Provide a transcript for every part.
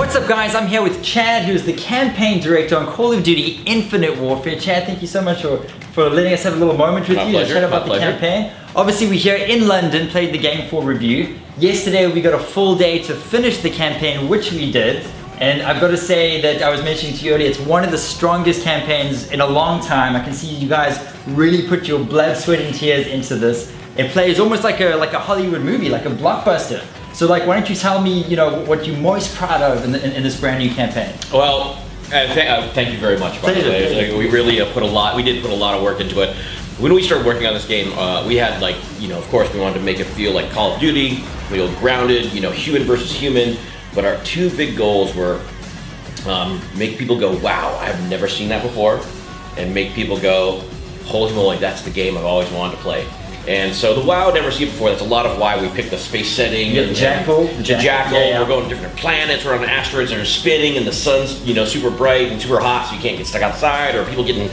What's up, guys? I'm here with Chad, who's the campaign director on Call of Duty Infinite Warfare. Chad, thank you so much for letting us have a little moment with you to chat about the campaign. Obviously, we're here in London, played the game for review. Yesterday, we got a full day to finish the campaign, which we did. And I've got to say that I was mentioning to you earlier, it's one of the strongest campaigns in a long time. I can see you guys really put your blood, sweat, and tears into this. It plays almost like a Hollywood movie, like a blockbuster. So, why don't you tell me, what you're most proud of in this brand new campaign? Well, thank you very much. By the way, we really we did put a lot of work into it. When we started working on this game, we had of course, we wanted to make it feel like Call of Duty, feel grounded, human versus human. But our two big goals were make people go, wow, I've never seen that before, and make people go, holy moly, that's the game I've always wanted to play. And so the WoW never seen it before. That's a lot of why we picked the space setting. Yeah, the Jackal. Yeah. We're going to different planets. We're on asteroids that are spinning, and the sun's super bright and super hot, so you can't get stuck outside, or people getting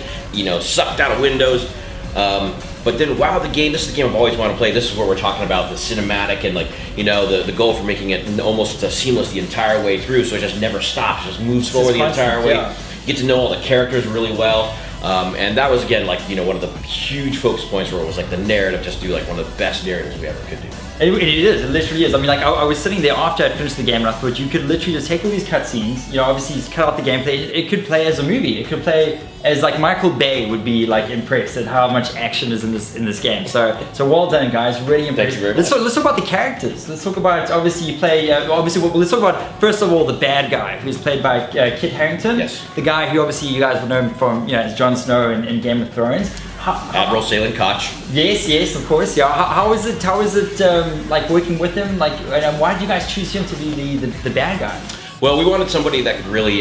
sucked out of windows. But then WoW, this is the game I've always wanted to play. This is where we're talking about the cinematic and the goal for making it almost seamless the entire way through, so it just never stops. It just moves forward the entire way. Yeah. Get to know all the characters really well. And that was again one of the huge focus points where it was the narrative, just do one of the best narratives we ever could do. It is, it literally is. I mean, I was sitting there after I'd finished the game and I thought you could literally just take all these cutscenes, obviously just cut out the gameplay. It could play as a movie. It could play as Michael Bay would be impressed at how much action is in this game. So well done, guys. Really impressed. Thank you very much. Let's talk about the characters. Let's talk about, obviously you play, let's talk about, first of all, the bad guy, who's played by Kit Harington. Yes. The guy who obviously you guys would know him from, as Jon Snow in Game of Thrones. Admiral Salem Koch. Yes, of course. Yeah. How is it working with him? Why did you guys choose him to be the bad guy? Well, we wanted somebody that could really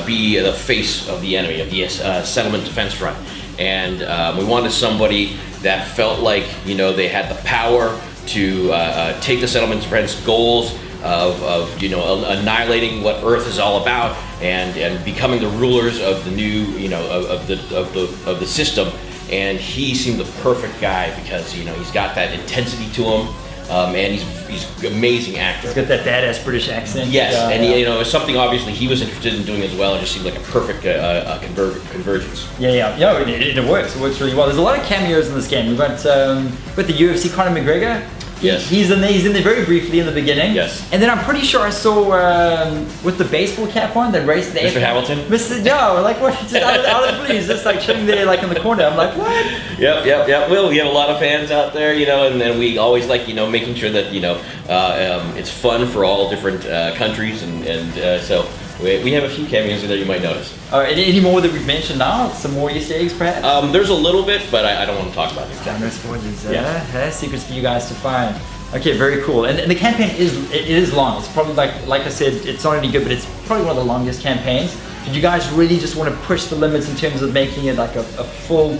be the face of the enemy, of the settlement defense front. And we wanted somebody that felt like, they had the power to take the settlement defense goals of annihilating what Earth is all about and becoming the rulers of the new, of the system. And he seemed the perfect guy because, he's got that intensity to him. And he's an amazing actor. He's got that badass British accent. Yes, and it was something obviously he was interested in doing as well. It just seemed like a perfect convergence. Yeah. It works. It works really well. There's a lot of cameos in this game. We've got the UFC Conor McGregor. Yes. He's in there very briefly in the beginning. Yes. And then I'm pretty sure I saw with the baseball cap on that race there. Mr. Hamilton. What? Just out of the blue, he's just chilling there in the corner. I'm like, what? Yep. Well, we have a lot of fans out there, and then we always making sure that it's fun for all different countries, and so we have a few cameos in there you might notice. Any more that we've mentioned now? Some more Easter eggs, perhaps? There's a little bit, but I don't want to talk about it. No spoilers. Yeah. Secrets for you guys to find. Okay, very cool. And the campaign is long. It's probably like I said, it's not only good, but it's probably one of the longest campaigns. Did you guys really just want to push the limits in terms of making it a full,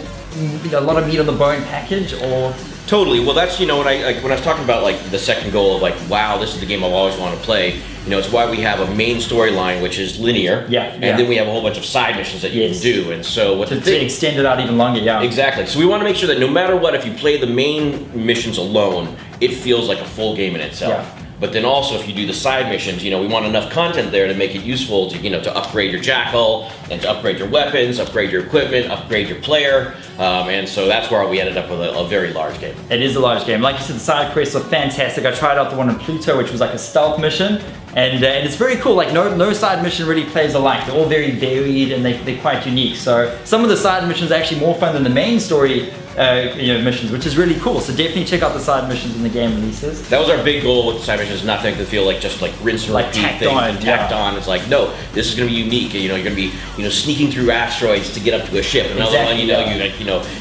a lot of meat on the bone package, or? Totally. Well, that's when I was talking about the second goal of wow, this is the game I've always wanted to play. It's why we have a main storyline which is linear, and then we have a whole bunch of side missions that you can do. And so to extend it out even longer, exactly. So we want to make sure that no matter what, if you play the main missions alone, it feels like a full game in itself. Yeah. But then also, if you do the side missions, we want enough content there to make it useful to, to upgrade your Jackal and to upgrade your weapons, upgrade your equipment, upgrade your player. And so that's where we ended up with a very large game. It is a large game. Like you said, the side quests are fantastic. I tried out the one in Pluto, which was a stealth mission. And it's very cool. No side mission really plays alike. They're all very varied and they're quite unique. So some of the side missions are actually more fun than the main story missions, which is really cool. So definitely check out the side missions when the game releases. That was our big goal with the side missions, not to feel just rinse and repeat things and tacked on. It's no, this is going to be unique. You're going to be sneaking through asteroids to get up to a ship. Another one,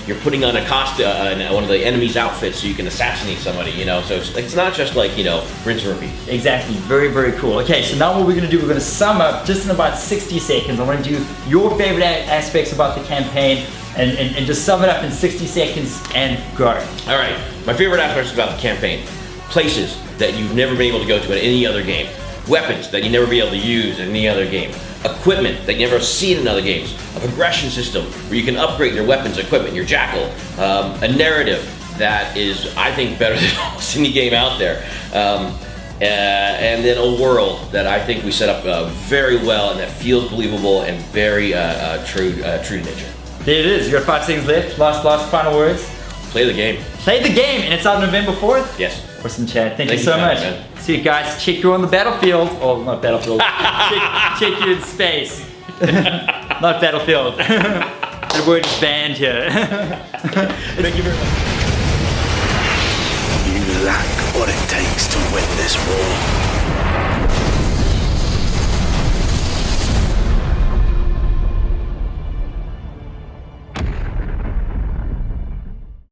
you're putting on one of the enemy's outfits so you can assassinate somebody. So it's not just rinse and repeat. Exactly. Very, very cool. Okay, so now what we're going to do, we're going to sum up just in about 60 seconds. I want to do your favorite aspects about the campaign and just sum it up in 60 seconds and go. All right. My favorite aspects about the campaign: places that you've never been able to go to in any other game, weapons that you never be able to use in any other game, equipment that you never seen in other games, a progression system where you can upgrade your weapons, equipment, your Jackal, a narrative that is, I think, better than almost any game out there. and then a world that I think we set up very well and that feels believable and very true to nature. There it is. You got 5 seconds left. Last final words. Play the game. Play the game, and it's out November 4th? Yes. Awesome, Chad. Thank you so much. Man. See you guys. Check you on the battlefield. Or not battlefield. check you in space. Not battlefield. The word is banned here. Thank you very much. You lack what it takes to win this war.